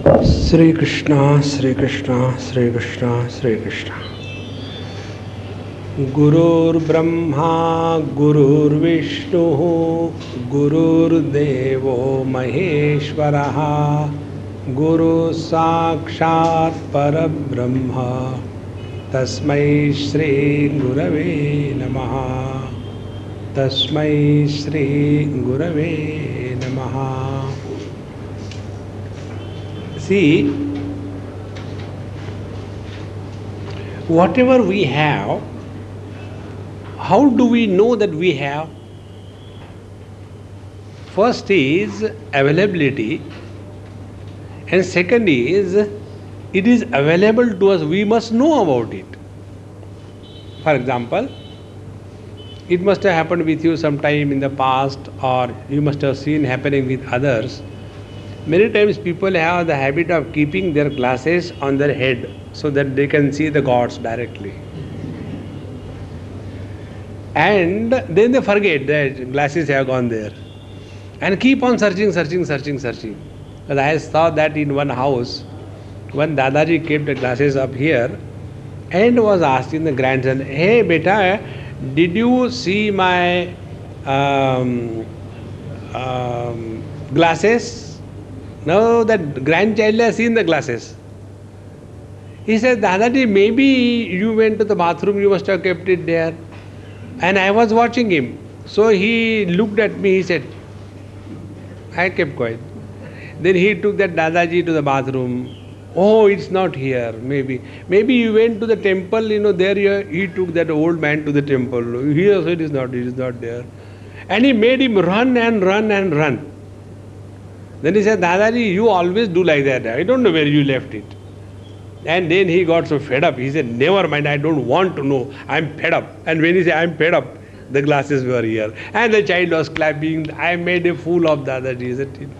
Sri Krishna, Sri Krishna, Sri Krishna, Sri Krishna. Gurur Brahma, Gurur Vishnu, Gurur Devo Maheshwaraha, Guru Sakshat Parabrahma, Tasmai Shri Gurave Namaha, Tasmai Shri Gurave Namaha. See, whatever we have, how do we know that we have? First is availability, and second is it is available to us, we must know about it. For example, it must have happened with you sometime in the past, or you must have seen happening with others. Many times people have the habit of keeping their glasses on their head so that they can see the gods directly. And then they forget that glasses have gone there. And keep on searching. But I saw that in one house, when Dadaji kept the glasses up here and was asking the grandson, "Hey beta, did you see my glasses?" Now that grandchild has seen the glasses. He said, "Dadaji, maybe you went to the bathroom, you must have kept it there." And I was watching him. So he looked at me, he said, I kept quiet. Then he took that Dadaji to the bathroom. "Oh, it's not here, maybe. Maybe you went to the temple, there he took that old man to the temple. He also it is not there. And he made him run and run and run. Then he said, "Dadaji, you always do like that. I don't know where you left it." And then he got so fed up. He said, "Never mind, I don't want to know. I'm fed up." And when he said, "I'm fed up," the glasses were here. And the child was clapping. I made a fool of Dadaji, isn't it?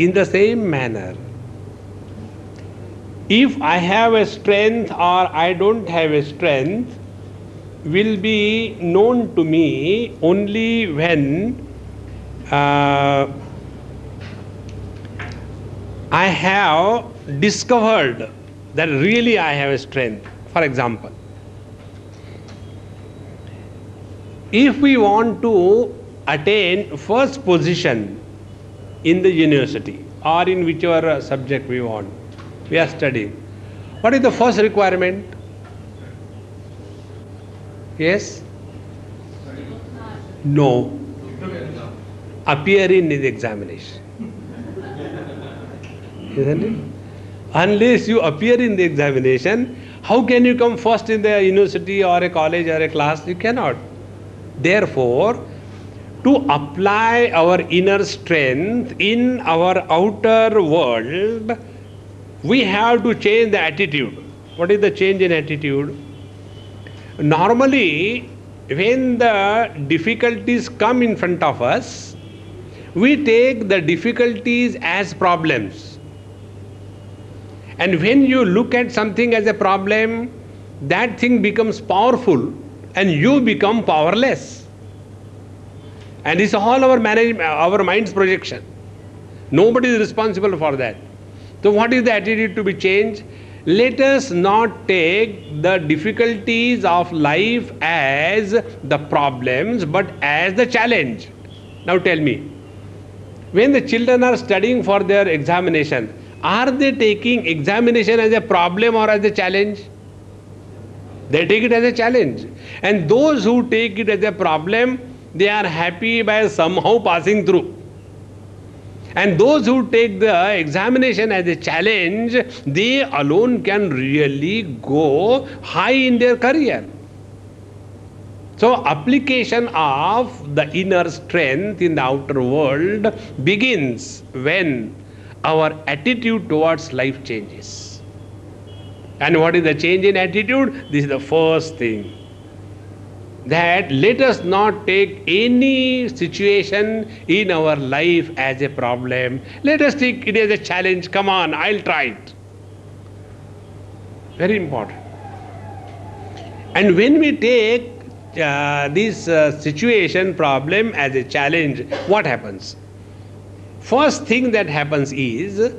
In the same manner, if I have a strength or I don't have a strength, will be known to me only when I have discovered that really I have a strength. For example, if we want to attain first position in the university or in whichever subject we want, we are studying, what is the first requirement? Yes? No. Appear in the examination. Isn't it? Unless you appear in the examination, how can you come first in the university or a college or a class? You cannot. Therefore, to apply our inner strength in our outer world, we have to change the attitude. What is the change in attitude? Normally, when the difficulties come in front of us, we take the difficulties as problems. And when you look at something as a problem, that thing becomes powerful and you become powerless. And it's all our mind's projection. Nobody is responsible for that. So what is the attitude to be changed? Let us not take the difficulties of life as the problems, but as the challenge. Now tell me, when the children are studying for their examination, are they taking examination as a problem or as a challenge? They take it as a challenge. And those who take it as a problem, they are happy by somehow passing through. And those who take the examination as a challenge, they alone can really go high in their career. So application of the inner strength in the outer world begins when our attitude towards life changes. And what is the change in attitude? This is the first thing. That let us not take any situation in our life as a problem. Let us take it as a challenge. Come on, I'll try it. Very important. And when we take this situation, problem as a challenge, what happens? First thing that happens is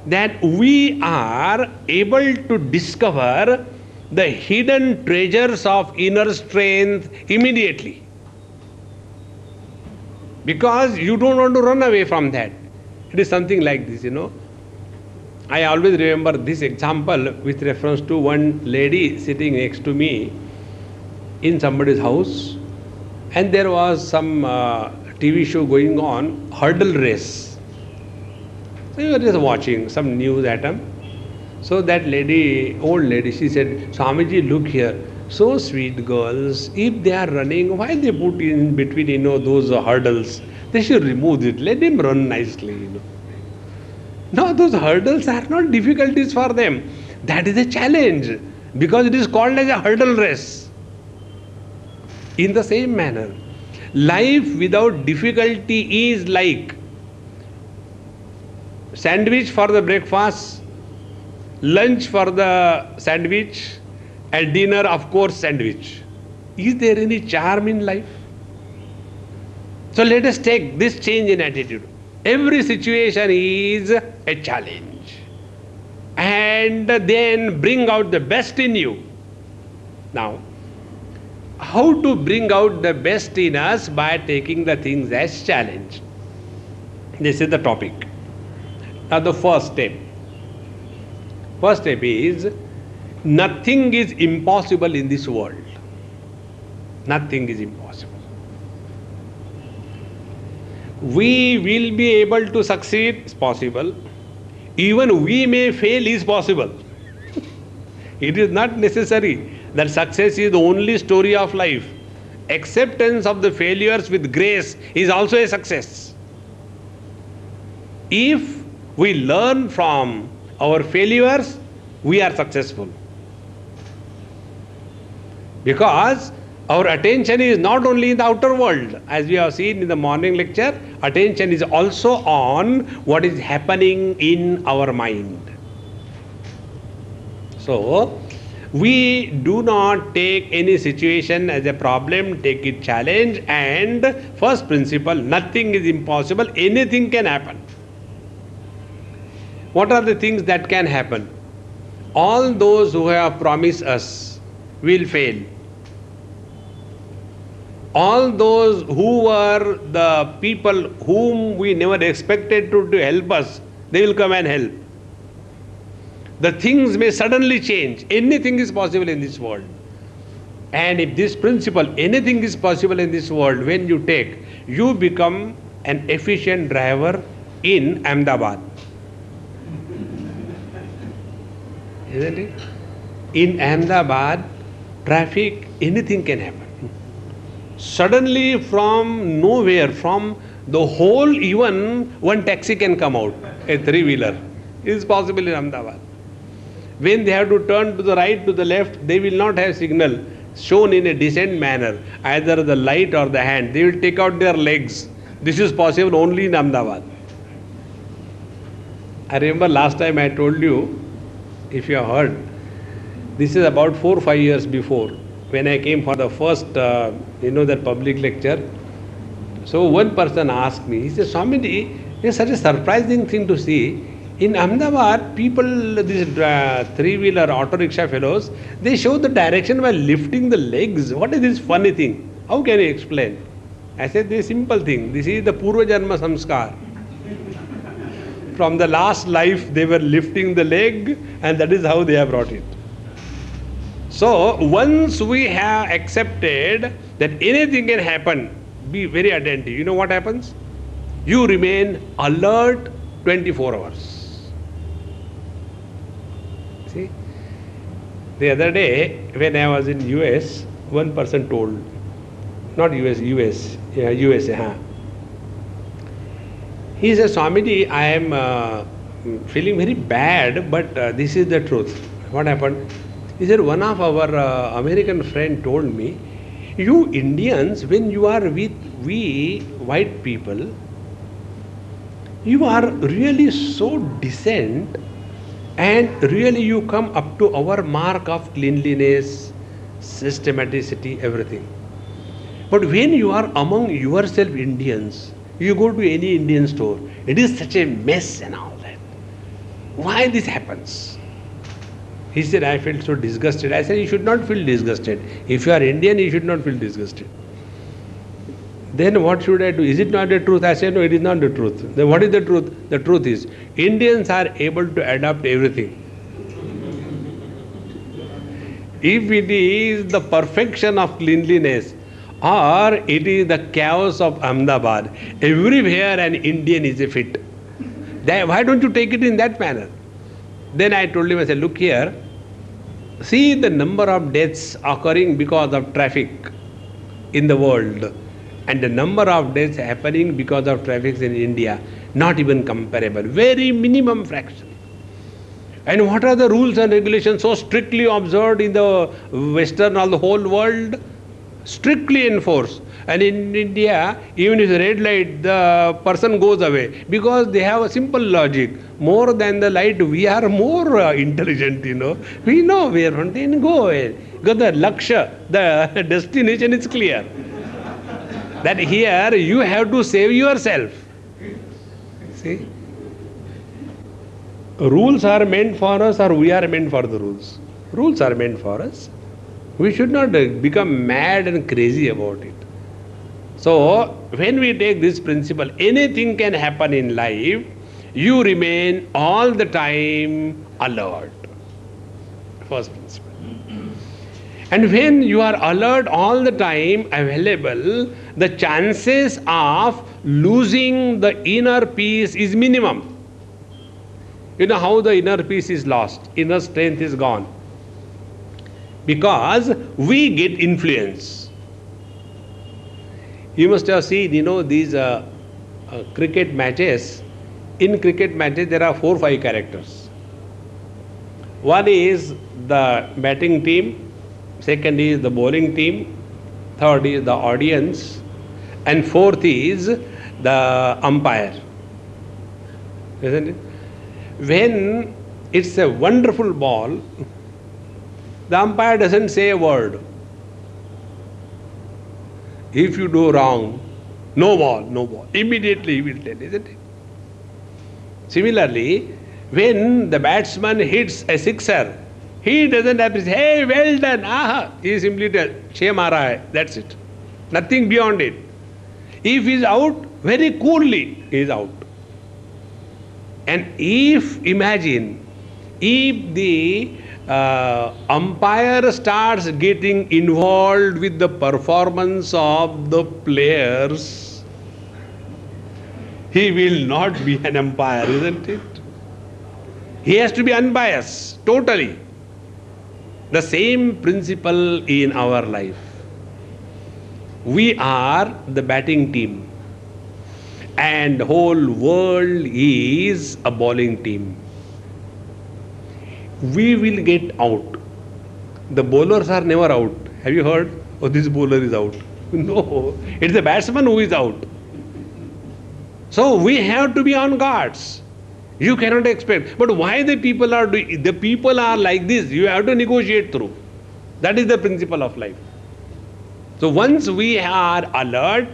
that we are able to discover the hidden treasures of inner strength immediately. Because you don't want to run away from that. It is something like this, I always remember this example with reference to one lady sitting next to me in somebody's house, and there was some TV show going on, hurdle race. So we were just watching some news item. So that lady, old lady, she said, Swamiji, look here, so sweet girls, if they are running, why they put in between, those hurdles? They should remove it, let them run nicely, No, those hurdles are not difficulties for them. That is a challenge, because it is called as a hurdle race. In the same manner, life without difficulty is like sandwich for the breakfast, lunch for the sandwich, and dinner, of course, sandwich. Is there any charm in life? So let us take this change in attitude. Every situation is a challenge. And then bring out the best in you. Now, how to bring out the best in us? By taking the things as challenge. This is the topic. Now the first step. First step is, nothing is impossible in this world. Nothing is impossible. We will be able to succeed, it's possible. Even we may fail, is possible. It is not necessary that success is the only story of life. Acceptance of the failures with grace is also a success. If we learn from our failures, we are successful. Because our attention is not only in the outer world, as we have seen in the morning lecture, attention is also on what is happening in our mind. So, we do not take any situation as a problem, take it challenge, and first principle, nothing is impossible, anything can happen. What are the things that can happen? All those who have promised us will fail. All those who were the people whom we never expected to help us, they will come and help. The things may suddenly change. Anything is possible in this world. And if this principle, anything is possible in this world, when you take, you become an efficient driver in Ahmedabad. Isn't it? In Ahmedabad, traffic, anything can happen. Suddenly from nowhere, from the whole, even one taxi can come out, a three-wheeler. It is possible in Ahmedabad. When they have to turn to the right, to the left, they will not have signal shown in a decent manner, either the light or the hand. They will take out their legs. This is possible only in Ahmedabad. I remember last time I told you, if you have heard, this is about 4 or 5 years before, when I came for the first, that public lecture. So one person asked me, he said, Swamiji, it's such a surprising thing to see. In Ahmedabad, people, these three-wheeler auto rickshaw fellows, they show the direction by lifting the legs. What is this funny thing? How can you explain? I said, this simple thing. This is the Purva Janma Samskar. From the last life, they were lifting the leg, and that is how they have brought it. So, once we have accepted that anything can happen, be very attentive. You know what happens? You remain alert 24 hours. See? The other day, when I was in US, one person told, not USA. He said, Swamiji, I am feeling very bad, but this is the truth. What happened? He said, one of our American friend told me, you Indians, when you are with we white people, you are really so decent, and really you come up to our mark of cleanliness, systematicity, everything. But when you are among yourself Indians, you go to any Indian store, it is such a mess and all that. Why this happens? He said, I felt so disgusted. I said, you should not feel disgusted. If you are Indian, you should not feel disgusted. Then what should I do? Is it not the truth? I said, no, it is not the truth. Then what is the truth? The truth is, Indians are able to adapt everything. If it is the perfection of cleanliness, or it is the chaos of Ahmedabad, everywhere an Indian is a fit. Why don't you take it in that manner? Then I told him, I said, look here, see the number of deaths occurring because of traffic in the world and the number of deaths happening because of traffic in India, not even comparable, very minimum fraction. And what are the rules and regulations so strictly observed in the Western or the whole world? Strictly enforced. And in India, even if it's a red light, the person goes away because they have a simple logic. More than the light, we are more intelligent, We know where to go away. Because the laksha, the destination is clear. That here you have to save yourself. See? Rules are meant for us or we are meant for the rules? Rules are meant for us. We should not become mad and crazy about it. So, when we take this principle, anything can happen in life, you remain all the time alert. First principle. And when you are alert all the time, available, the chances of losing the inner peace is minimum. You know how the inner peace is lost, inner strength is gone. Because we get influence. You must have seen, these cricket matches. In cricket matches, there are 4 or 5 characters. One is the batting team, second is the bowling team, third is the audience, and fourth is the umpire. Isn't it? When it's a wonderful ball, the umpire doesn't say a word. If you do wrong, no ball, no ball. Immediately he will tell, isn't it? Similarly, when the batsman hits a sixer, he doesn't have to say, hey, well done, aha. He simply tells, "Chhe mara hai," that's it. Nothing beyond it. If he is out, very coolly he is out. And imagine, if the umpire starts getting involved with the performance of the players, he will not be an umpire, isn't it? He has to be unbiased, totally. The same principle in our life. We are the batting team, and the whole world is a bowling team. We will get out. The bowlers are never out. Have you heard? Oh, this bowler is out. No, it's the batsman who is out. So we have to be on guards. You cannot expect. But why the people are doing? The people are like this. You have to negotiate through. That is the principle of life. So once we are alert,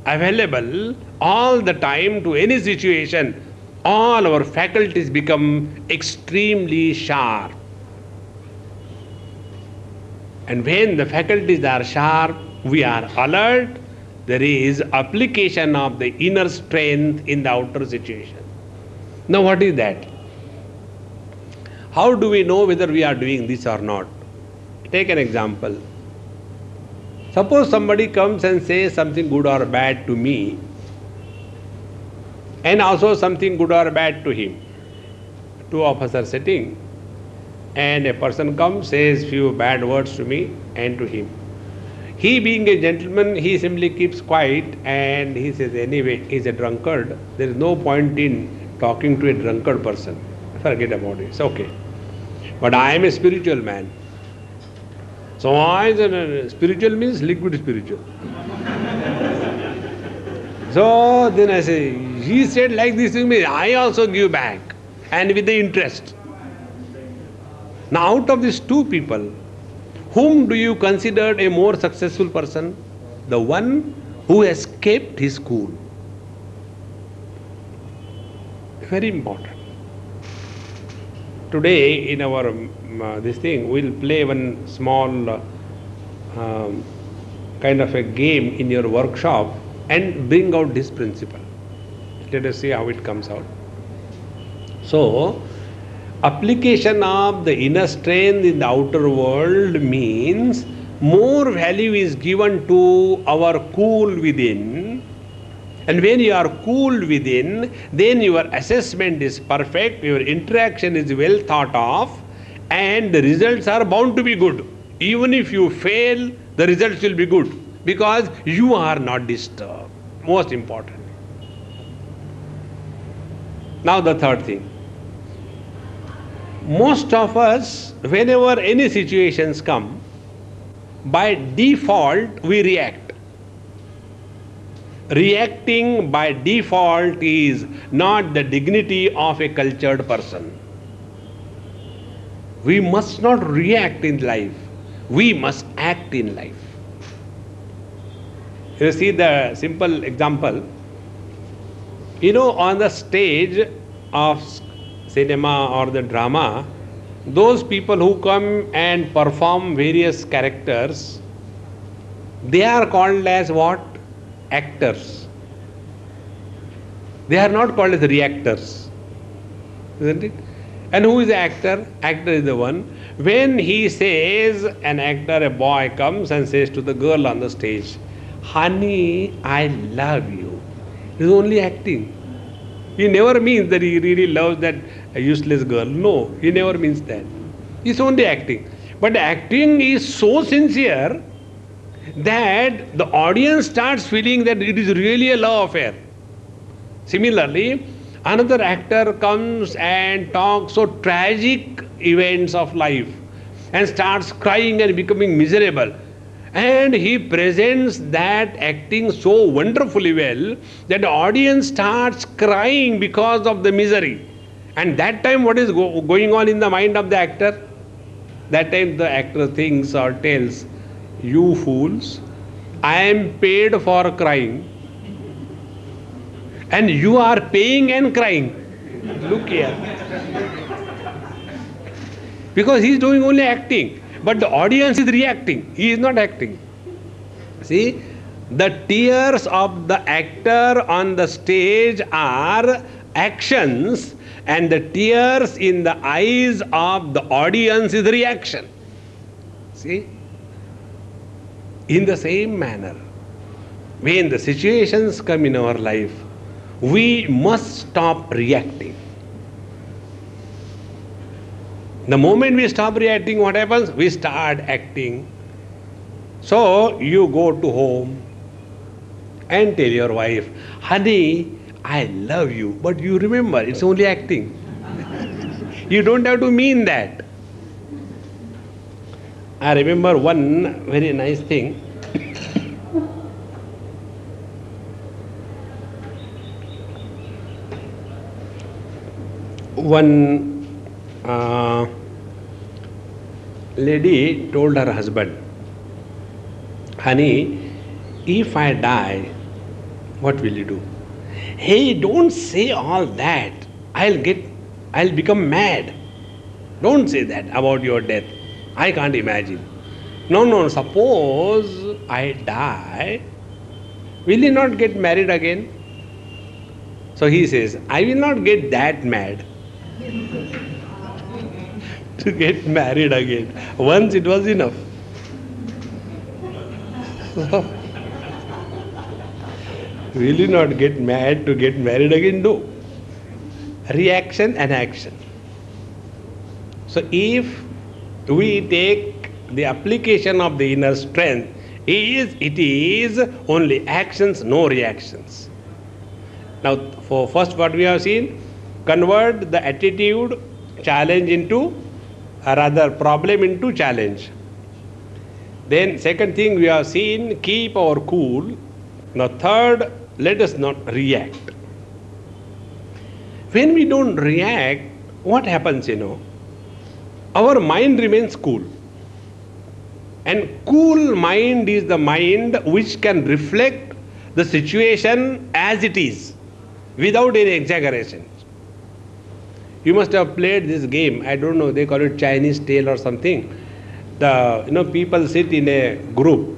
available all the time to any situation, all our faculties become extremely sharp. And when the faculties are sharp, we are alert, there is application of the inner strength in the outer situation. Now what is that? How do we know whether we are doing this or not? Take an example. Suppose somebody comes and says something good or bad to me, and also something good or bad to him. 2 of us are sitting, and a person comes, says few bad words to me and to him. He, being a gentleman, he simply keeps quiet and he says, anyway, he's a drunkard. There is no point in talking to a drunkard person. Forget about it. It's okay. But I am a spiritual man. So spiritual means liquid spiritual. So then I say, he said like this to me, I also give back, and with the interest. Now out of these 2 people, whom do you consider a more successful person? The one who has kept his cool. Very important. Today in our this thing, we'll play one small kind of a game in your workshop and bring out this principle. Let us see how it comes out. So, application of the inner strength in the outer world means more value is given to our cool within. And when you are cool within, then your assessment is perfect, your interaction is well thought of, and the results are bound to be good. Even if you fail, the results will be good because you are not disturbed. Most important. Now the third thing. Most of us, whenever any situations come, by default we react. Reacting by default is not the dignity of a cultured person. We must not react in life. We must act in life. You see the simple example. You know, on the stage of cinema or the drama, those people who come and perform various characters, they are called as what? Actors. They are not called as reactors. Isn't it? And who is the actor? Actor is the one. When he says, an actor, a boy comes and says to the girl on the stage, "Honey, I love you." He is only acting. He never means that he really loves that useless girl. No, he never means that. He is only acting. But acting is so sincere that the audience starts feeling that it is really a love affair. Similarly, another actor comes and talks so tragic events of life and starts crying and becoming miserable. And he presents that acting so wonderfully well that the audience starts crying because of the misery. And that time what is going on in the mind of the actor? That time the actor thinks or tells, "You fools, I am paid for crying and you are paying and crying. Look here." Because he is doing only acting, but the audience is reacting. He is not acting. See, the tears of the actor on the stage are actions, and the tears in the eyes of the audience is reaction. See? In the same manner, when the situations come in our life, we must stop reacting. The moment we stop reacting, what happens? We start acting. So you go to home and tell your wife, "Honey, I love you." But you remember, it's only acting. You don't have to mean that. I remember one very nice thing. One lady told her husband, "Honey, if I die, what will you do?" "Hey, don't say all that. I'll become mad. Don't say that about your death. I can't imagine." No, suppose I die, will you not get married again?" So he says, "I will not get that mad to get married again. Once it was enough." So, will you not get mad to get married again? No. Reaction and action. So if we take the application of the inner strength, it is only actions, no reactions. Now, for first what we have seen, convert the attitude challenge into, or rather problem into challenge. Then second thing we have seen, keep our cool. Now third, let us not react. When we don't react, what happens, Our mind remains cool. And cool mind is the mind which can reflect the situation as it is, without any exaggeration. You must have played this game. I don't know, they call it Chinese tale or something. People sit in a group,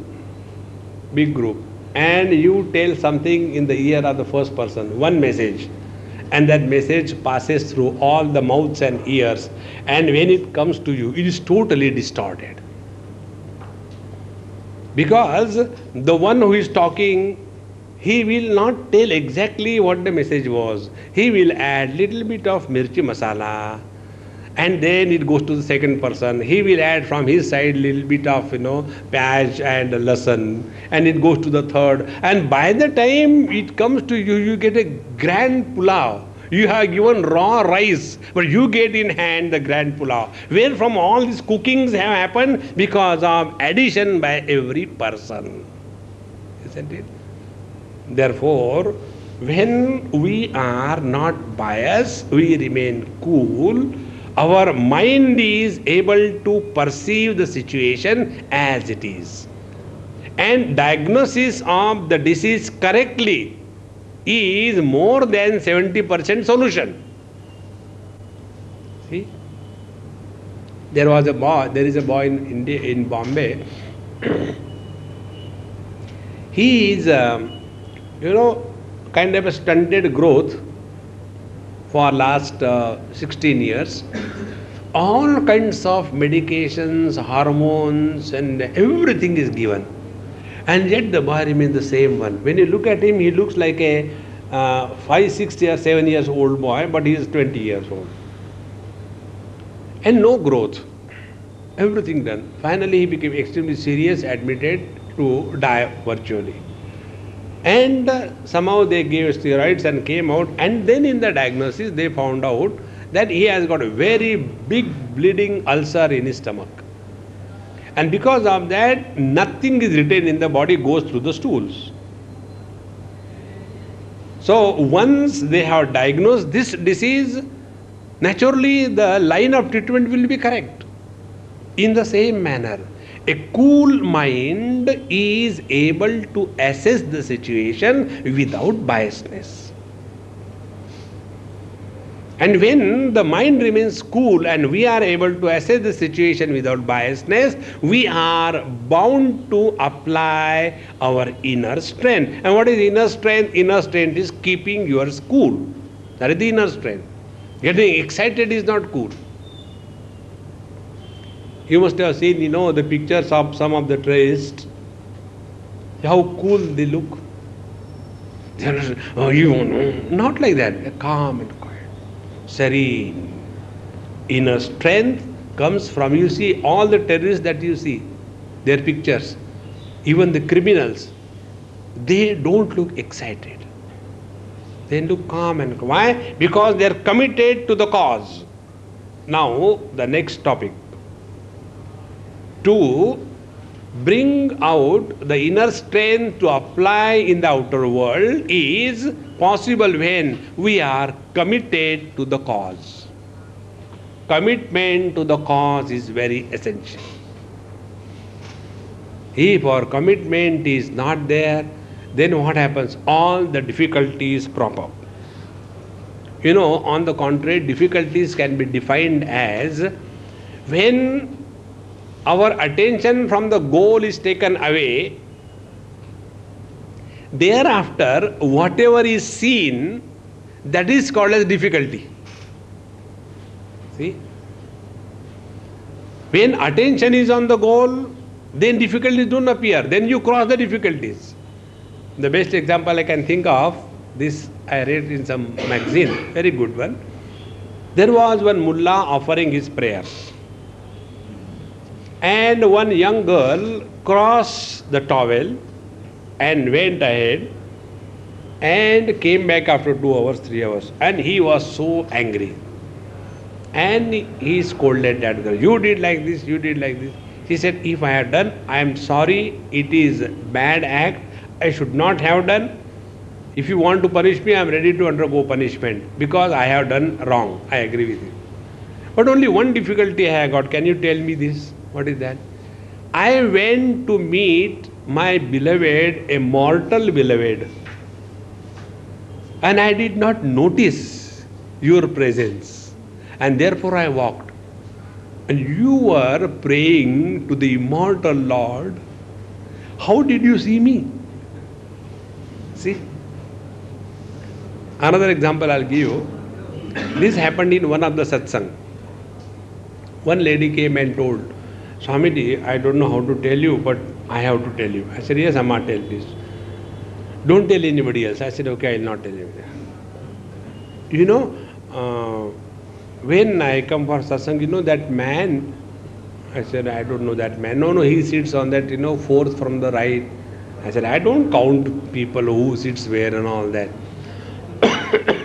big group, and you tell something in the ear of the first person, one message, and that message passes through all the mouths and ears, and when it comes to you, it is totally distorted. Because the one who is talking, he will not tell exactly what the message was. He will add little bit of mirchi masala, and then it goes to the second person. He will add from his side little bit of pyaj and lasan, and it goes to the third. And by the time it comes to you, you get a grand pulao. You have given raw rice, but you get in hand the grand pulao. Where from all these cookings have happened because of addition by every person. Isn't it? Therefore, when we are not biased, we remain cool. Our mind is able to perceive the situation as it is. And diagnosis of the disease correctly is more than 70% solution. See? There is a boy in India, in Bombay. He is, kind of a stunted growth for last 16 years. All kinds of medications, hormones, and everything is given. And yet the boy remains the same one. When you look at him, he looks like a 5, 6 years, 7 years old boy, but he is 20 years old. And no growth. Everything done. Finally, he became extremely serious, admitted to die virtually. And somehow they gave steroids and came out, and then in the diagnosis they found out that he has got a very big bleeding ulcer in his stomach. And because of that, nothing is retained in the body, goes through the stools. So once they have diagnosed this disease, naturally the line of treatment will be correct. In the same manner, a cool mind is able to assess the situation without biasness. And when the mind remains cool and we are able to assess the situation without biasness, we are bound to apply our inner strength. And what is inner strength? Inner strength is keeping yours cool. That is the inner strength. Getting excited is not cool. You must have seen, the pictures of some of the terrorists, how cool they look. They are, not like that. Calm and quiet. Serene. Inner strength comes from, you see, all the terrorists that you see, their pictures, even the criminals, they don't look excited. They look calm and why? Because they are committed to the cause. Now, the next topic. To bring out the inner strength to apply in the outer world is possible when we are committed to the cause. Commitment to the cause is very essential. If our commitment is not there, then what happens? All the difficulties crop up. On the contrary, difficulties can be defined as when our attention from the goal is taken away, thereafter whatever is seen, that is called as difficulty. See? When attention is on the goal, then difficulties don't appear. Then you cross the difficulties. The best example I can think of, this I read in some magazine, very good one. There was one mullah offering his prayers. And one young girl crossed the towel and went ahead and came back after 2 hours, 3 hours. And he was so angry. And he scolded that girl. You did like this, you did like this. She said, if I had done, I am sorry, it is bad act. I should not have done. If you want to punish me, I am ready to undergo punishment because I have done wrong. I agree with you. But only one difficulty I have got. Can you tell me this? What is that? I went to meet my beloved, a mortal beloved, and I did not notice your presence. and therefore I walked. And you were praying to the immortal Lord. How did you see me? See? Another example I'll give you. This happened in one of the satsang. One lady came and told, Swamiji, I don't know how to tell you, but I have to tell you. I said, yes, Amma, tell please. Don't tell anybody else. I said, okay, I will not tell you. You know, when I come for satsang, you know that man, I said, I don't know that man. No, he sits on that, fourth from the right. I said, I don't count people who sits where and all that.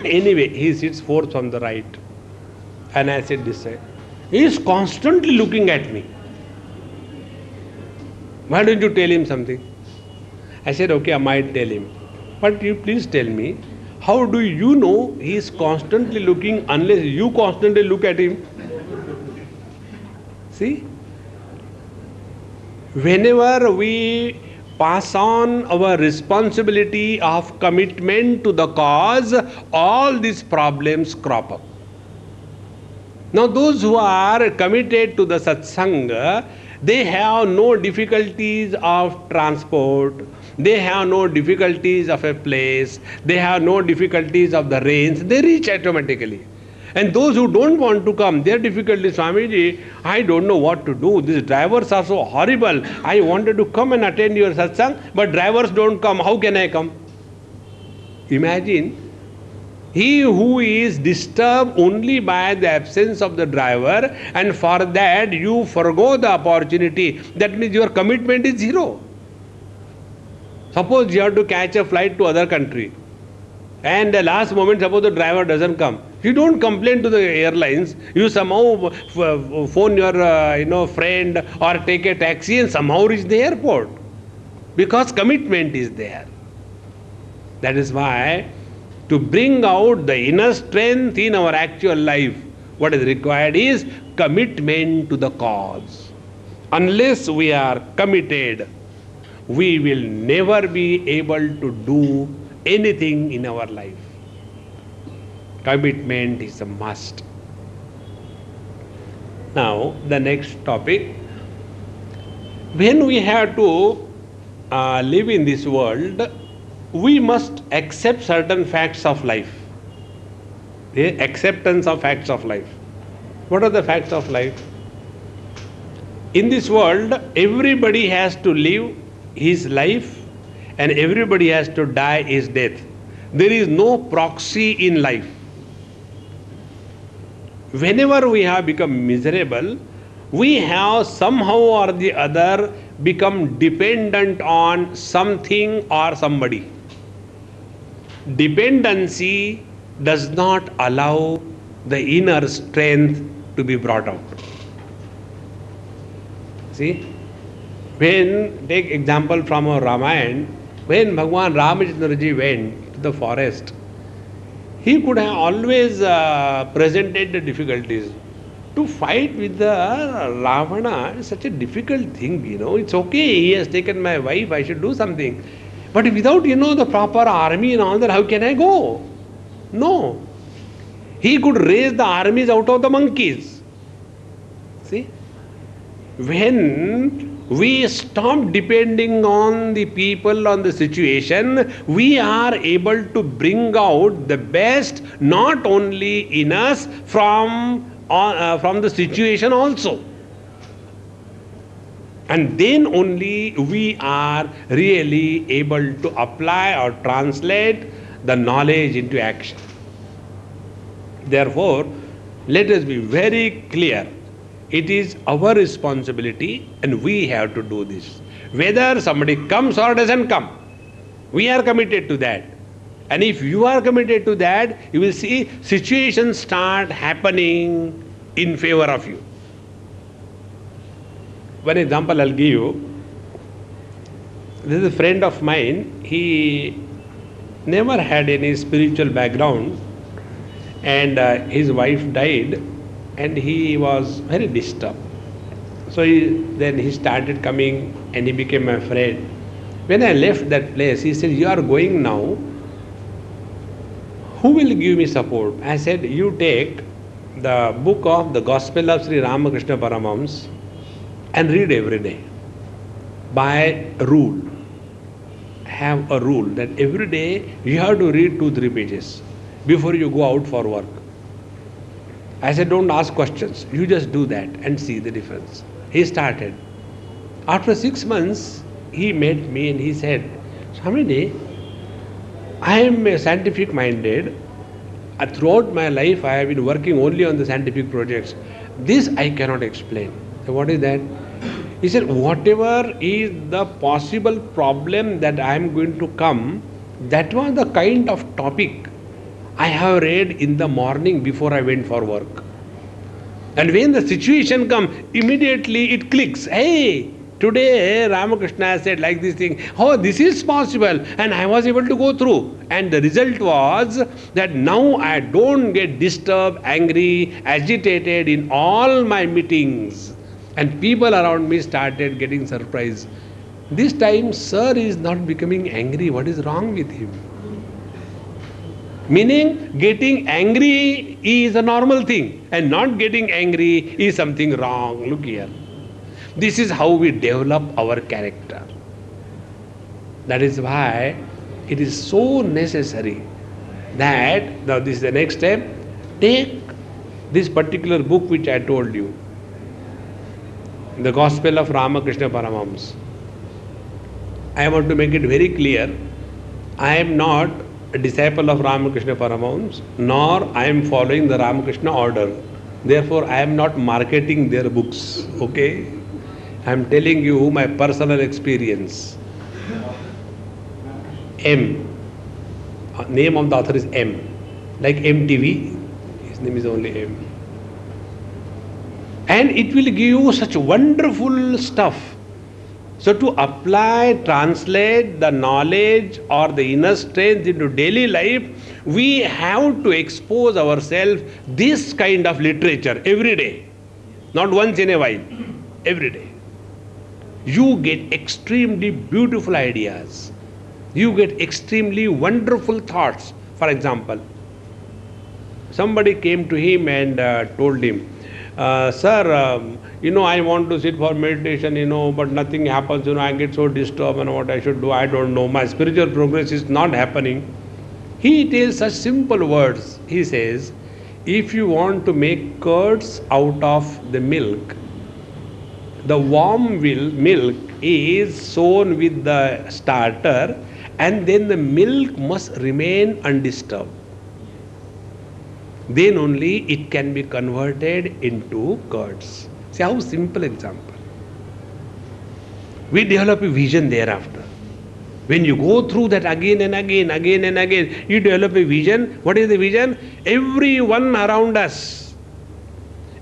Anyway, he sits fourth from the right. And I said this side. He is constantly looking at me. Why don't you tell him something? I said, okay, I might tell him. But you please tell me, how do you know he is constantly looking unless you constantly look at him? See? Whenever we pass on our responsibility of commitment to the cause, all these problems crop up. Now those who are committed to the satsanga, they have no difficulties of transport, they have no difficulties of a place, they have no difficulties of the rains, they reach automatically. And those who don't want to come, their difficulty, Swamiji, I don't know what to do. These drivers are so horrible. I wanted to come and attend your satsang, but drivers don't come. How can I come? Imagine, he who is disturbed only by the absence of the driver, and for that you forgo the opportunity. That means your commitment is zero. Suppose you have to catch a flight to other country, and the last moment, suppose the driver doesn't come. You don't complain to the airlines. You somehow phone your friend or take a taxi and somehow reach the airport, because commitment is there. That is why, to bring out the inner strength in our actual life, what is required is commitment to the cause. Unless we are committed, we will never be able to do anything in our life. Commitment is a must. Now, the next topic. When we have to live in this world, we must accept certain facts of life. The acceptance of facts of life. What are the facts of life? In this world, everybody has to live his life and everybody has to die his death. There is no proxy in life. Whenever we have become miserable, we have somehow or the other become dependent on something or somebody. Dependency does not allow the inner strength to be brought out. See? Take example from our Ramayana, when Bhagwan Ramachandraji went to the forest, he could have always presented the difficulties. To fight with the Ravana is such a difficult thing, It's okay, he has taken my wife, I should do something. But without, the proper army and all that, how can I go? No. He could raise the armies out of the monkeys. See? When we stop depending on the people, on the situation, we are able to bring out the best not only in us from the situation also. And then only we are really able to apply or translate the knowledge into action. Therefore, let us be very clear. It is our responsibility and we have to do this. Whether somebody comes or doesn't come, we are committed to that. And if you are committed to that, you will see situations start happening in favor of you. One example I'll give you. This is a friend of mine. He never had any spiritual background, and his wife died, and he was very disturbed. So then he started coming and he became my friend. When I left that place, he said, "You are going now. Who will give me support?" I said, "You take the book of the Gospel of Sri Ramakrishna Paramahams and read every day. By rule. Have a rule that every day you have to read 2-3 pages before you go out for work. I said, don't ask questions. You just do that and see the difference. He started. After 6 months, he met me and he said, Swamiji, I am a scientific minded. Throughout my life, I have been working only on the scientific projects. This I cannot explain. So what is that? He said, whatever is the possible problem that I am going to come, that was the kind of topic I have read in the morning before I went for work. And when the situation comes, immediately it clicks. Hey, today Ramakrishna said like this thing. Oh, this is possible. And I was able to go through. And the result was that now I don't get disturbed, angry, agitated in all my meetings. And people around me started getting surprised. This time, sir is not becoming angry. What is wrong with him? Meaning, getting angry is a normal thing, and not getting angry is something wrong. Look here. This is how we develop our character. That is why it is so necessary that, now this is the next step, take this particular book which I told you, the Gospel of Ramakrishna Paramahams. I want to make it very clear, I am not a disciple of Ramakrishna Paramahams, nor I am following the Ramakrishna order. Therefore, I am not marketing their books, okay? I am telling you my personal experience. M. Name of the author is M. Like MTV, his name is only M. And it will give you such wonderful stuff. So to apply, translate the knowledge or the inner strength into daily life, we have to expose ourselves this kind of literature every day. Not once in a while, every day. You get extremely beautiful ideas. You get extremely wonderful thoughts. For example, somebody came to him and told him, sir, I want to sit for meditation, but nothing happens, I get so disturbed and what I should do, I don't know. My spiritual progress is not happening. He tells such simple words. He says, if you want to make curds out of the milk, the warm milk is sown with the starter and then the milk must remain undisturbed. Then only it can be converted into curds. See how simple example. We develop a vision thereafter. When you go through that again and again, you develop a vision. What is the vision? Everyone around us,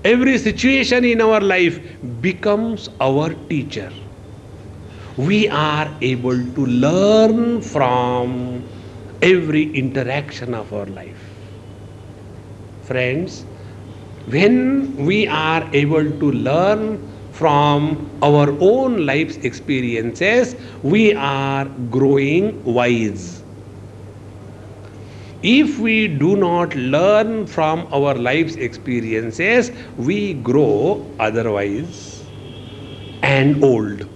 every situation in our life becomes our teacher. We are able to learn from every interaction of our life. Friends, when we are able to learn from our own life's experiences, we are growing wise. If we do not learn from our life's experiences, we grow otherwise and old.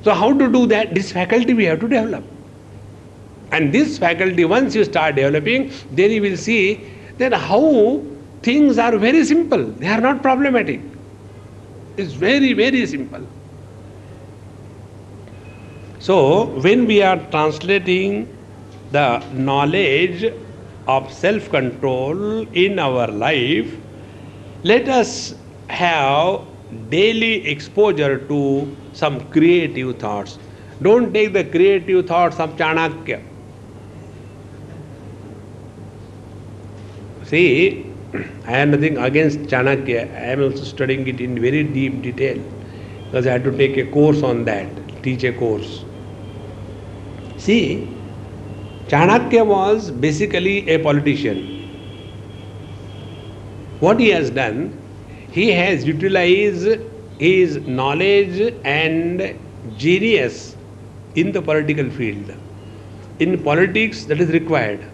So how to do that? This faculty we have to develop. And this faculty, once you start developing, then you will see that how things are very simple. They are not problematic. It's very, very simple. So, when we are translating the knowledge of self-control in our life, let us have daily exposure to some creative thoughts. Don't take the creative thoughts of Chanakya. See, I have nothing against Chanakya. I am also studying it in very deep detail because I had to take a course on that, teach a course. See, Chanakya was basically a politician. What he has done, he has utilized his knowledge and genius in the political field. In politics, that is required.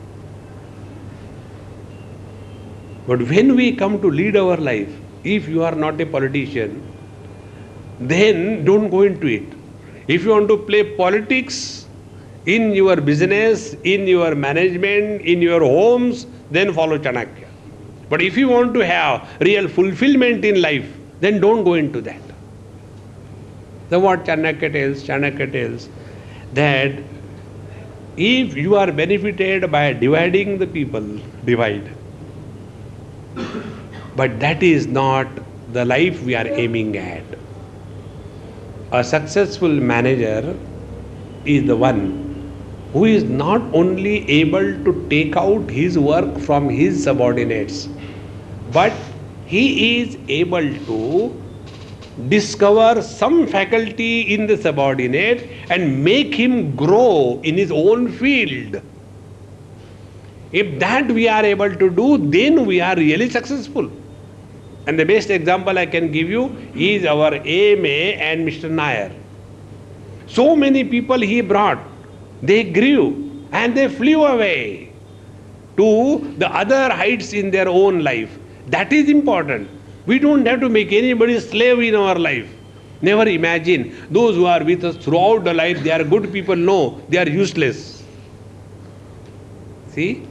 But when we come to lead our life, if you are not a politician, then don't go into it. If you want to play politics in your business, in your management, in your homes, then follow Chanakya. But if you want to have real fulfillment in life, then don't go into that. So what Chanakya tells that if you are benefited by dividing the people, divide. But that is not the life we are aiming at. A successful manager is the one who is not only able to take out his work from his subordinates, but he is able to discover some faculty in the subordinate and make him grow in his own field. If that we are able to do, then we are really successful. And the best example I can give you is our AMA and Mr. Nair. So many people he brought, they grew and they flew away to the other heights in their own life. That is important. We don't have to make anybody a slave in our life. Never imagine those who are with us throughout the life, they are good people. No, they are useless. See?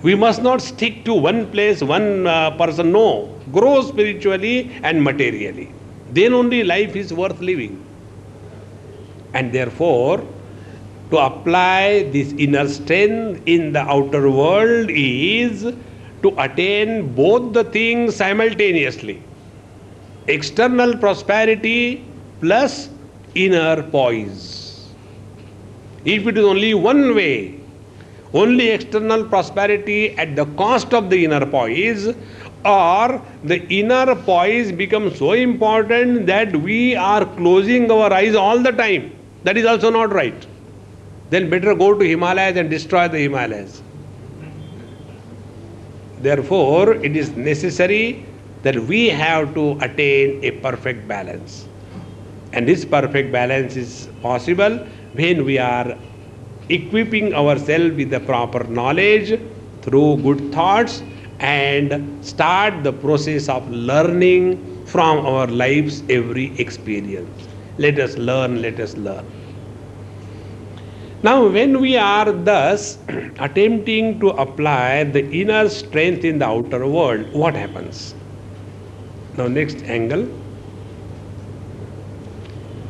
We must not stick to one place, one person. No. Grow spiritually and materially. Then only life is worth living. And therefore, to apply this inner strength in the outer world is to attain both the things simultaneously. External prosperity plus inner poise. If it is only one way, only external prosperity at the cost of the inner poise, or the inner poise becomes so important that we are closing our eyes all the time, that is also not right. Then better go to Himalayas and destroy the Himalayas. Therefore, it is necessary that we have to attain a perfect balance. And this perfect balance is possible when we are equipping ourselves with the proper knowledge through good thoughts and start the process of learning from our life's every experience. Let us learn, let us learn. Now, when we are thus attempting to apply the inner strength in the outer world, what happens? Now, next angle.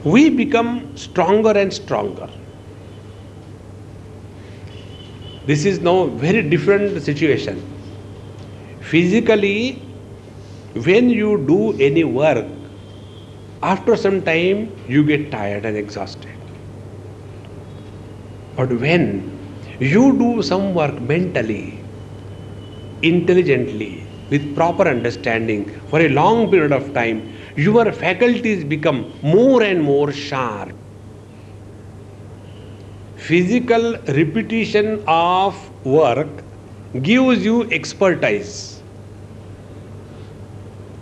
We become stronger and stronger. This is now very different situation. Physically, when you do any work, after some time you get tired and exhausted. But when you do some work mentally, intelligently, with proper understanding for a long period of time, your faculties become more and more sharp. Physical repetition of work gives you expertise,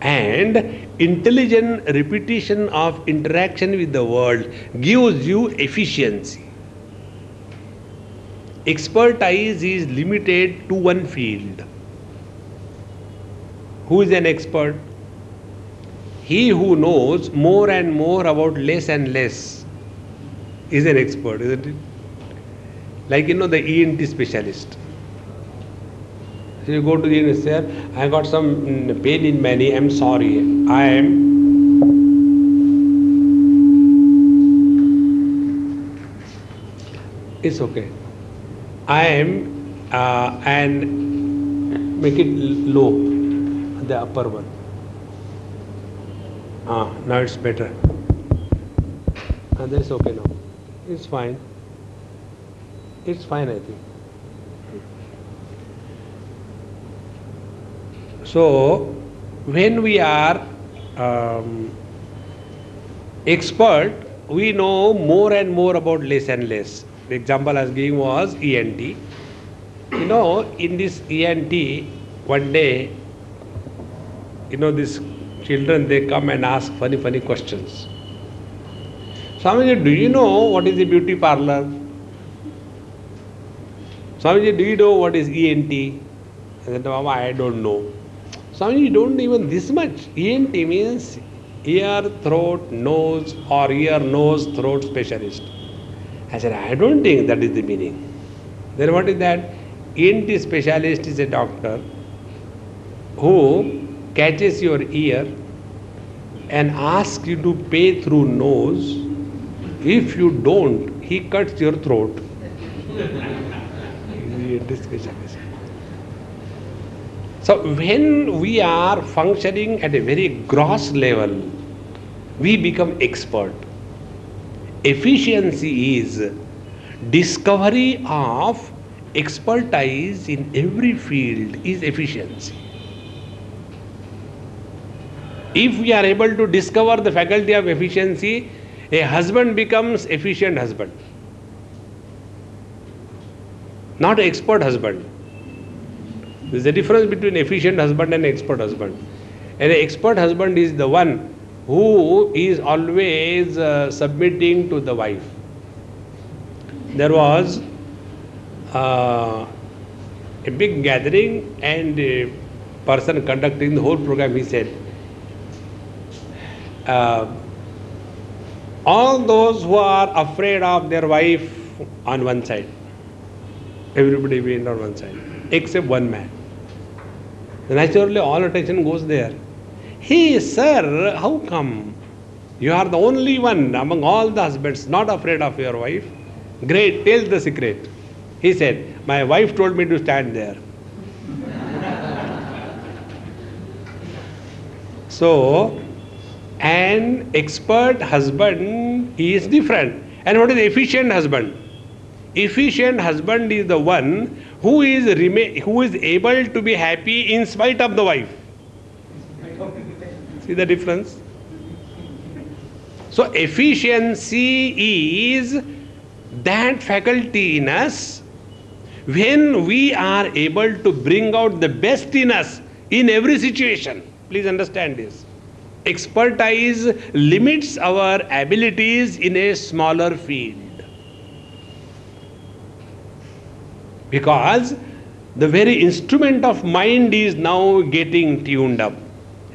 and intelligent repetition of interaction with the world gives you efficiency. Expertise is limited to one field. Who is an expert? He who knows more and more about less and less is an expert, isn't it? Like, the ENT specialist. So you go to the ENT, sir, I got some pain in my knee, I'm sorry. It's okay. And make it low, the upper one. Now it's better. And that's okay now. It's fine. It's fine, I think. So, when we are expert, we know more and more about less and less. The example I was giving was ENT. In this ENT, one day, these children, they come and ask funny questions. Swamiji, do you know what is a beauty parlor? Swamiji, do you know what is ENT? I said, Mama, I don't know. Swami, you don't even this much. ENT means ear, throat, nose, or ear, nose, throat specialist. I said, I don't think that is the meaning. Then what is that? ENT specialist is a doctor who catches your ear and asks you to pay through nose. If you don't, he cuts your throat. ENT specialist. So when we are functioning at a very gross level, we become expert. Efficiency is discovery of expertise in every field is efficiency. If we are able to discover the faculty of efficiency, a husband becomes efficient husband. Not an expert husband. There is a difference between efficient husband and expert husband. And an expert husband is the one who is always submitting to the wife. There was a big gathering and a person conducting the whole program, he said, all those who are afraid of their wife on one side, everybody went on one side, except one man. Naturally, all attention goes there. Hey, sir, how come? You are the only one among all the husbands not afraid of your wife. Great, tell the secret. He said, my wife told me to stand there. So, an expert husband is different. And what is efficient husband? Efficient husband is the one who is able to be happy in spite of the wife. See the difference? So efficiency is that faculty in us when we are able to bring out the best in us in every situation. Please understand this. Expertise limits our abilities in a smaller field. Because the very instrument of mind is now getting tuned up.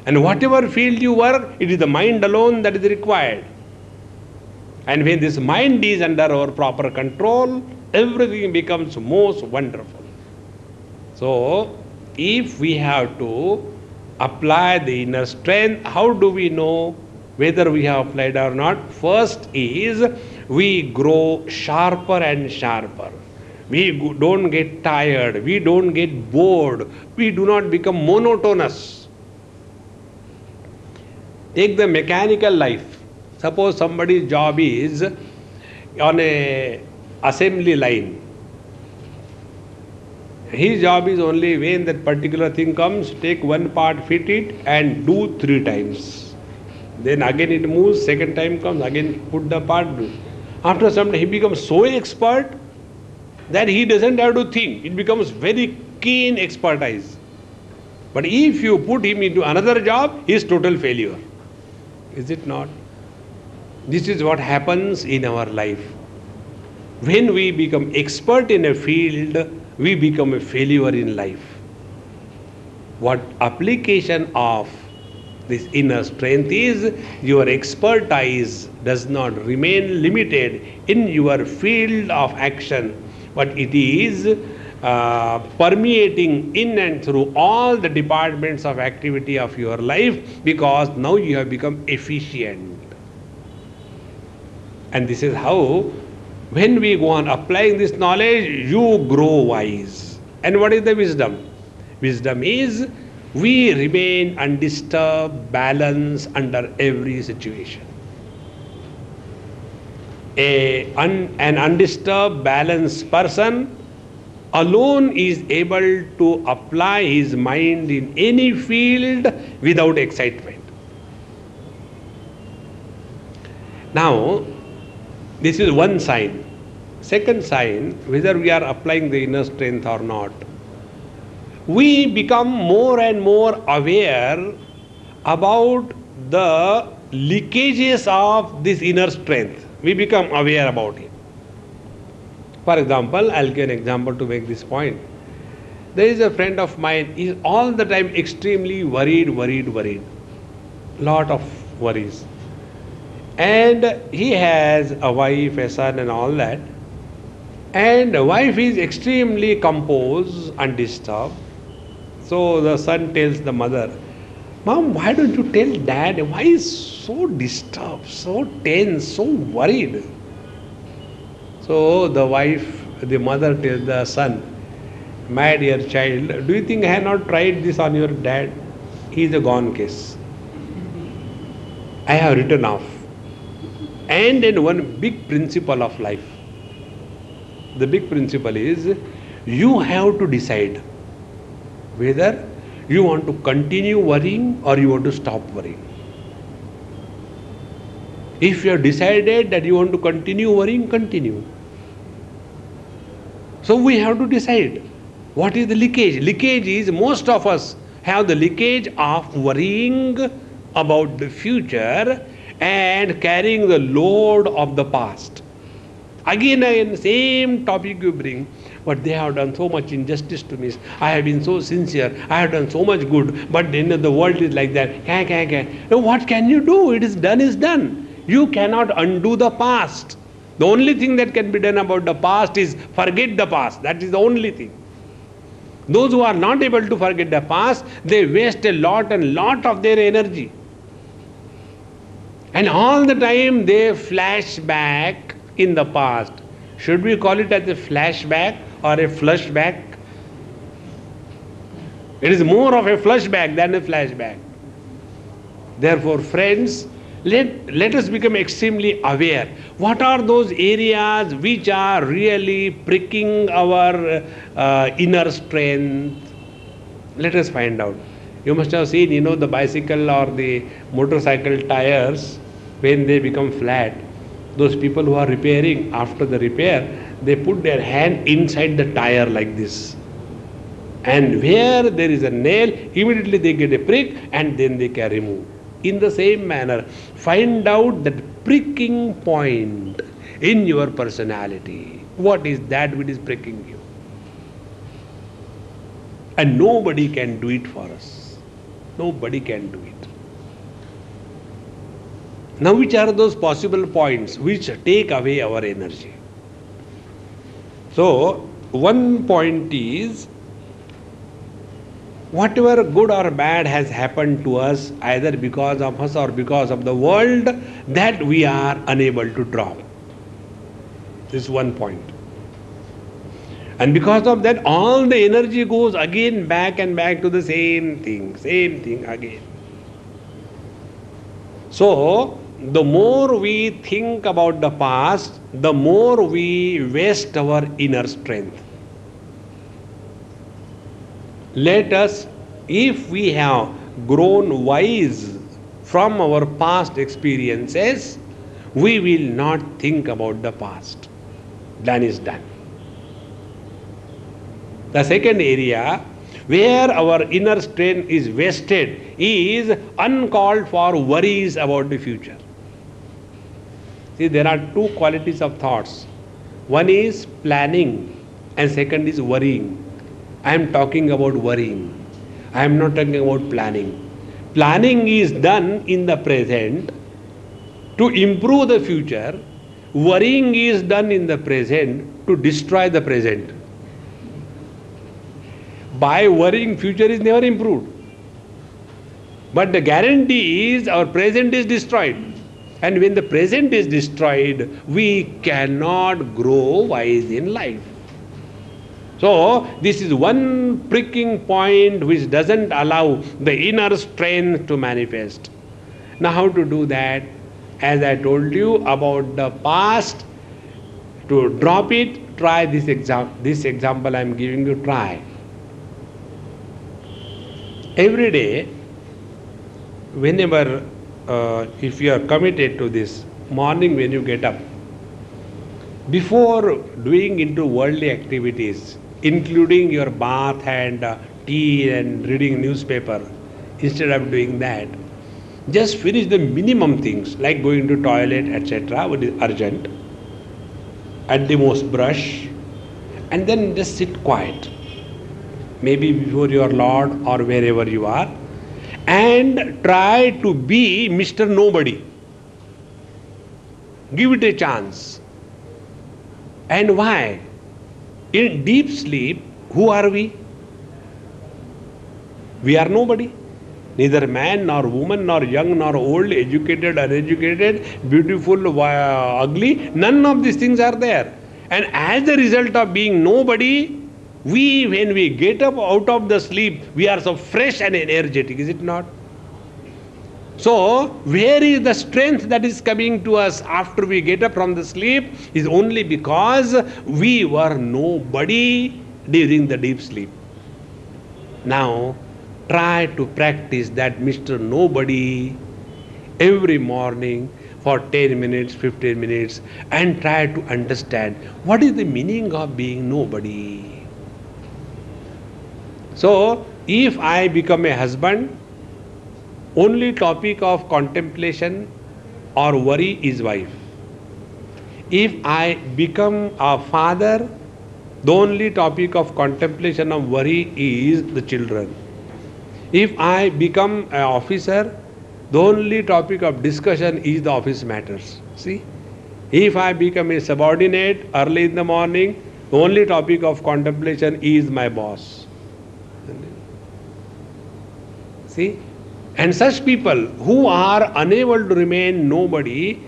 And whatever field you work, it is the mind alone that is required. And when this mind is under our proper control, everything becomes most wonderful. So, if we have to apply the inner strength, how do we know whether we have applied or not? First is we grow sharper and sharper. We don't get tired, we don't get bored, we do not become monotonous. Take the mechanical life. Suppose somebody's job is on a assembly line. His job is only when that particular thing comes, take one part, fit it and do 3 times. Then again it moves, second time comes, again put the part, do. After some time he becomes so expert that he doesn't have to think. It becomes very keen expertise. But if you put him into another job, he is total failure. Is it not? This is what happens in our life. When we become expert in a field, we become a failure in life. What application of this inner strength is, your expertise does not remain limited in your field of action, but it is permeating in and through all the departments of activity of your life, because now you have become efficient. And this is how, when we go on applying this knowledge, you grow wise. And what is the wisdom? Wisdom is we remain undisturbed, balanced under every situation. An undisturbed, balanced person alone is able to apply his mind in any field without excitement. Now, this is one sign. Second sign, whether we are applying the inner strength or not, we become more and more aware about the leakages of this inner strength. We become aware about it. For example, I'll give an example to make this point. There is a friend of mine, he is all the time extremely worried. Lot of worries. And he has a wife, a son and all that. And the wife is extremely composed, undisturbed. So the son tells the mother, Mom, why don't you tell dad? Why is so disturbed, so tense, so worried? So the mother tells the son, my dear child, do you think I have not tried this on your dad? He is a gone case. I have written off. And then one big principle of life. The big principle is you have to decide whether you want to continue worrying or you want to stop worrying. If you have decided that you want to continue worrying, continue. So we have to decide what is the leakage. Leakage is most of us have the leakage of worrying about the future and carrying the load of the past. Again, same topic you bring, but they have done so much injustice to me. I have been so sincere, I have done so much good, but then the world is like that. Now what can you do? It is done. You cannot undo the past. The only thing that can be done about the past is forget the past. That is the only thing. Those who are not able to forget the past, they waste a lot of their energy. And all the time they flash back in the past. Should we call it as a flashback or a flashback? It is more of a flashback than a flashback. Therefore, friends, let us become extremely aware. What are those areas which are really pricking our inner strength? Let us find out. You must have seen, the bicycle or the motorcycle tires, when they become flat, those people who are repairing, after the repair, they put their hand inside the tire like this. And where there is a nail, immediately they get a prick and then they can remove. In the same manner, find out that pricking point in your personality. What is that which is pricking you? And nobody can do it for us. Nobody can do it. Now, which are those possible points which take away our energy? So, one point is, whatever good or bad has happened to us, either because of us or because of the world, that we are unable to drop. This is one point. And because of that, all the energy goes again back and back to the same thing again. So, the more we think about the past, the more we waste our inner strength. Let us, if we have grown wise from our past experiences, we will not think about the past. Done is done. The second area where our inner strength is wasted is uncalled for worries about the future. See, there are two qualities of thoughts. One is planning and second is worrying. I am talking about worrying. I am not talking about planning. Planning is done in the present to improve the future. Worrying is done in the present to destroy the present. By worrying, future is never improved. But the guarantee is our present is destroyed. And when the present is destroyed, we cannot grow wise in life. So, this is one pricking point which doesn't allow the inner strength to manifest. Now, how to do that? As I told you about the past, to drop it, try this example I am giving you, try. Every day, whenever, if you are committed to this, morning when you get up, before doing into worldly activities, including your bath and tea and reading newspaper, instead of doing that, just finish the minimum things like going to toilet, etc., what is urgent, at the most brush, and then just sit quiet. maybe before your Lord or wherever you are, and try to be Mr. Nobody. Give it a chance. And why? In deep sleep, who are we? We are nobody. Neither man nor woman nor young nor old, educated, uneducated, beautiful, ugly. None of these things are there. And as a result of being nobody, when we get up out of the sleep, we are so fresh and energetic, is it not? So, where is the strength that is coming to us after we get up from the sleep is only because we were nobody during the deep sleep. Now, try to practice that Mr. Nobody every morning for 10 minutes, 15 minutes, and try to understand what is the meaning of being nobody. So, if I become a husband, only topic of contemplation or worry is wife. If I become a father, the only topic of contemplation or worry is the children. If I become an officer, the only topic of discussion is the office matters. See? If I become a subordinate early in the morning, the only topic of contemplation is my boss. See? And such people who are unable to remain nobody,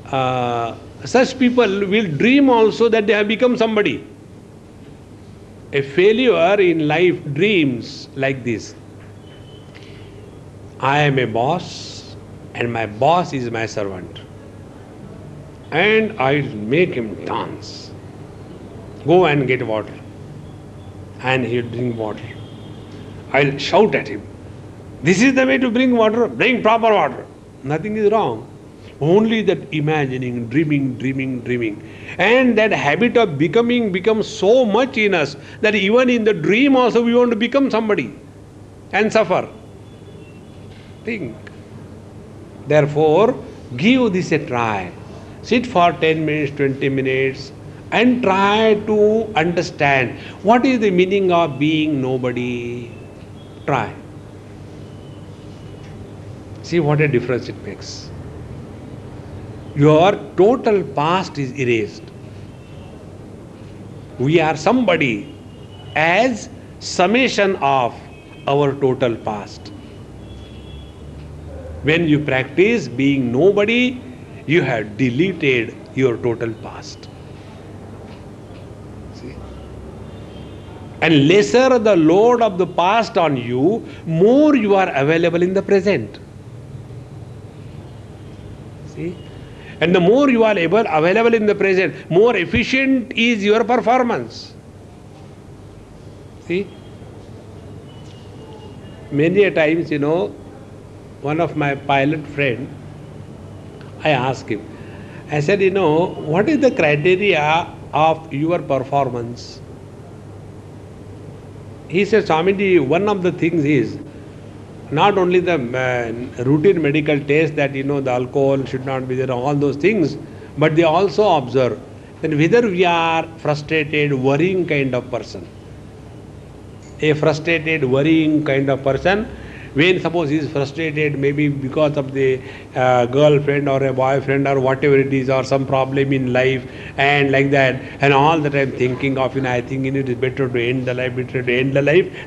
such people will dream also that they have become somebody. A failure in life dreams like this. I am a boss and my boss is my servant. And I'll make him dance. Go and get water. And he'll drink water. I'll shout at him. This is the way to bring water. Bring proper water. Nothing is wrong. Only that imagining, dreaming. And that habit of becoming becomes so much in us that even in the dream also we want to become somebody and suffer. Think. Therefore, give this a try. Sit for 10 minutes, 20 minutes and try to understand what is the meaning of being nobody. Try. See what a difference it makes. Your total past is erased. We are somebody as summation of our total past. When you practice being nobody, you have deleted your total past. See? And lesser the load of the past on you, more you are available in the present. See? And the more you are available in the present, more efficient is your performance. See? Many a times, one of my pilot friend, I asked him, I said, what is the criteria of your performance? He said, Swamiji, one of the things is not only the routine medical test that, the alcohol should not be there, all those things, but they also observe that whether we are frustrated, worrying kind of person. A frustrated, worrying kind of person, when suppose he is frustrated maybe because of the girlfriend or a boyfriend or whatever it is, or some problem in life and like that, and all the time thinking of, I think it is better to end the life,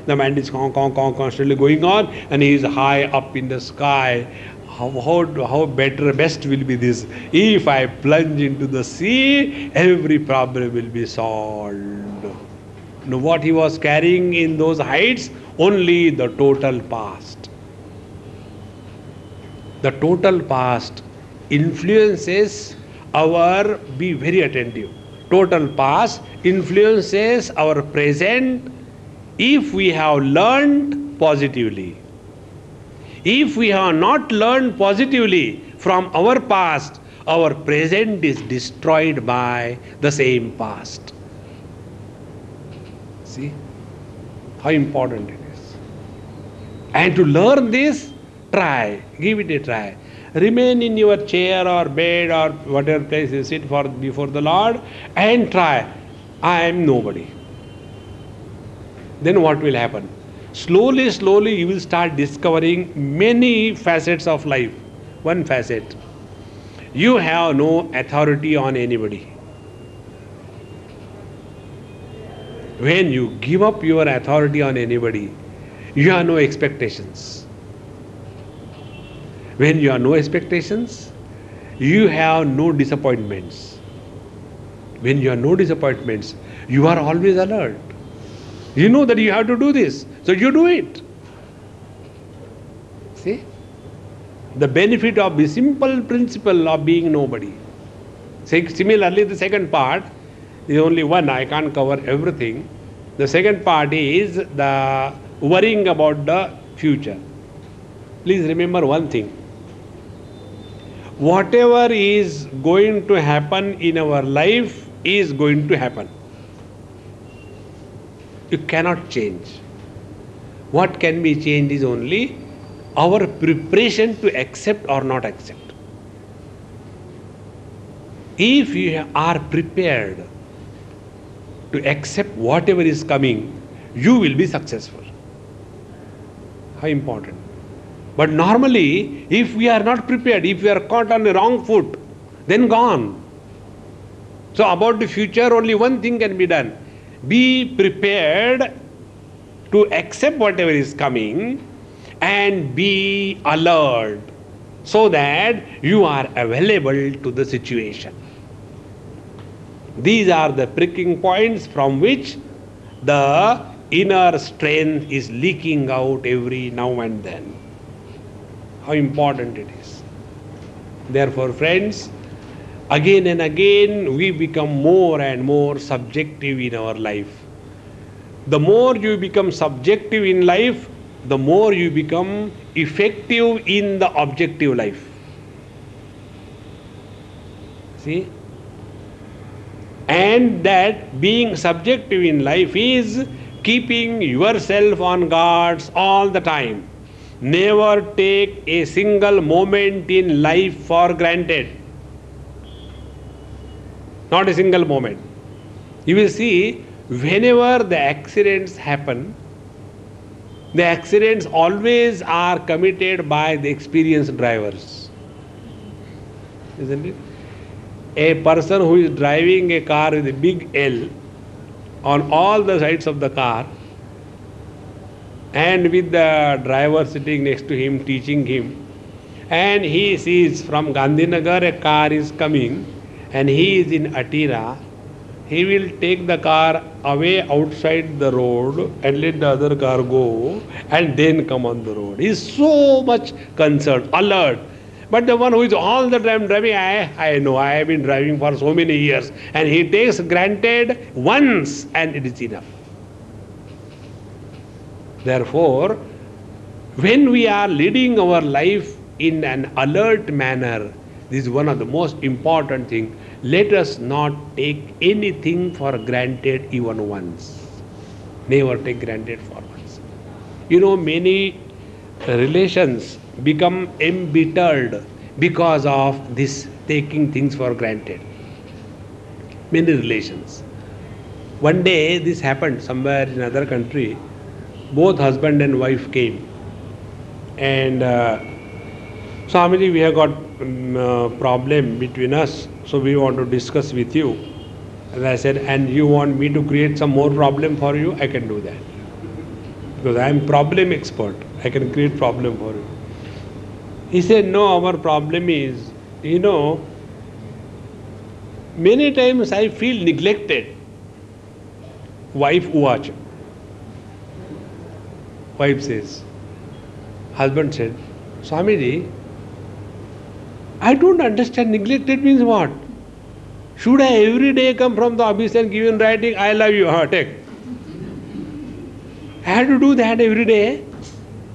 the mind is constantly going on and he is high up in the sky. How best will be this? If I plunge into the sea, every problem will be solved. Now what he was carrying in those heights? Only the total past. The total past influences our, be very attentive, total past influences our present if we have learned positively. If we have not learned positively from our past, our present is destroyed by the same past. See how important it is. And to learn this, try, give it a try. Remain in your chair or bed or whatever place you sit before the Lord and try. I am nobody. then what will happen? Slowly, slowly you will start discovering many facets of life. One facet, you have no authority on anybody. When you give up your authority on anybody, you have no expectations. When you have no expectations, you have no disappointments. When you have no disappointments, you are always alert. You know that you have to do this, so you do it. See? The benefit of the simple principle of being nobody. Similarly, the second part is only one, I can't cover everything. The second part is the worrying about the future. Please remember one thing. Whatever is going to happen in our life is going to happen. You cannot change. What can be changed is only our preparation to accept or not accept. If you are prepared to accept whatever is coming, you will be successful. How important. But normally, if we are not prepared, if we are caught on the wrong foot, then gone. So about the future, only one thing can be done. Be prepared to accept whatever is coming and be alert so that you are available to the situation. These are the pricking points from which the inner strength is leaking out every now and then. How important it is. Therefore, friends, again and again we become more and more subjective in our life. The more you become subjective in life, the more you become effective in the objective life. See? And that being subjective in life is keeping yourself on guard all the time. Never take a single moment in life for granted. Not a single moment. You will see, whenever the accidents happen, the accidents always are committed by the experienced drivers. Isn't it? A person who is driving a car with a big L on all the sides of the car, and with the driver sitting next to him teaching him, and he sees from Gandhinagar a car is coming and he is in Atira, he will take the car away outside the road and let the other car go and then come on the road. He is so much concerned, alert. But the one who is all the time driving, I know, I have been driving for so many years, and he takes granted once and it is enough. Therefore, when we are leading our life in an alert manner, this is one of the most important things. Let us not take anything for granted even once. Never take granted for once. You know, many relations become embittered because of this taking things for granted. Many relations. One day this happened somewhere in another country. Both husband and wife came, and Swamiji, we have got problem between us, so we want to discuss with you. And I said, and you want me to create some more problem for you? I can do that, because I am problem expert. I can create problem for you. He said, no, our problem is, you know, many times I feel neglected. Wife watch. Wife says. Husband said, Swamiji, I don't understand. Neglected means what? Should I every day come from the office and give in writing, I love you, take? I have to do that every day.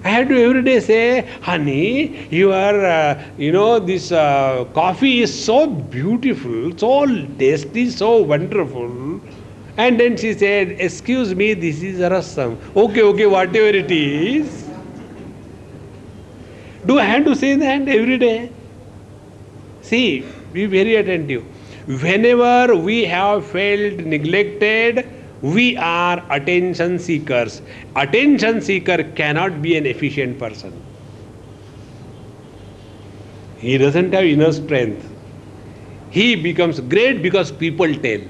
I have to every day say, honey, you are, this coffee is so beautiful, so tasty, so wonderful. And then she said, excuse me, this is rasam. Okay, whatever it is. Do I have to say that every day? See, be very attentive. Whenever we have felt neglected, We are attention seekers. Attention seeker cannot be an efficient person. He doesn't have inner strength. He becomes great because people tell.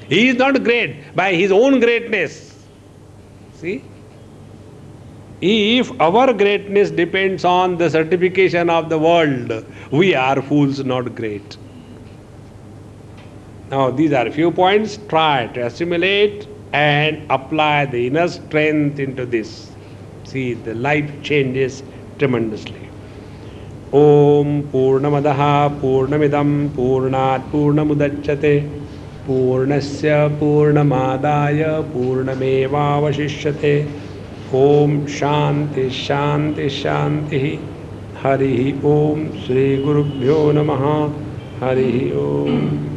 He is not great by his own greatness. See? If our greatness depends on the certification of the world, we are fools, not great. Now, these are a few points. Try to assimilate and apply the inner strength into this. See, the life changes tremendously. Om Purnamadaha Purnamidam Purnat Purnamudachyate Purnasya Purnamadaya Purnamevavashishyate. Om Shanti Shanti Shanti. Hari Om Shri Gurubhyo Namaha. Hari Om.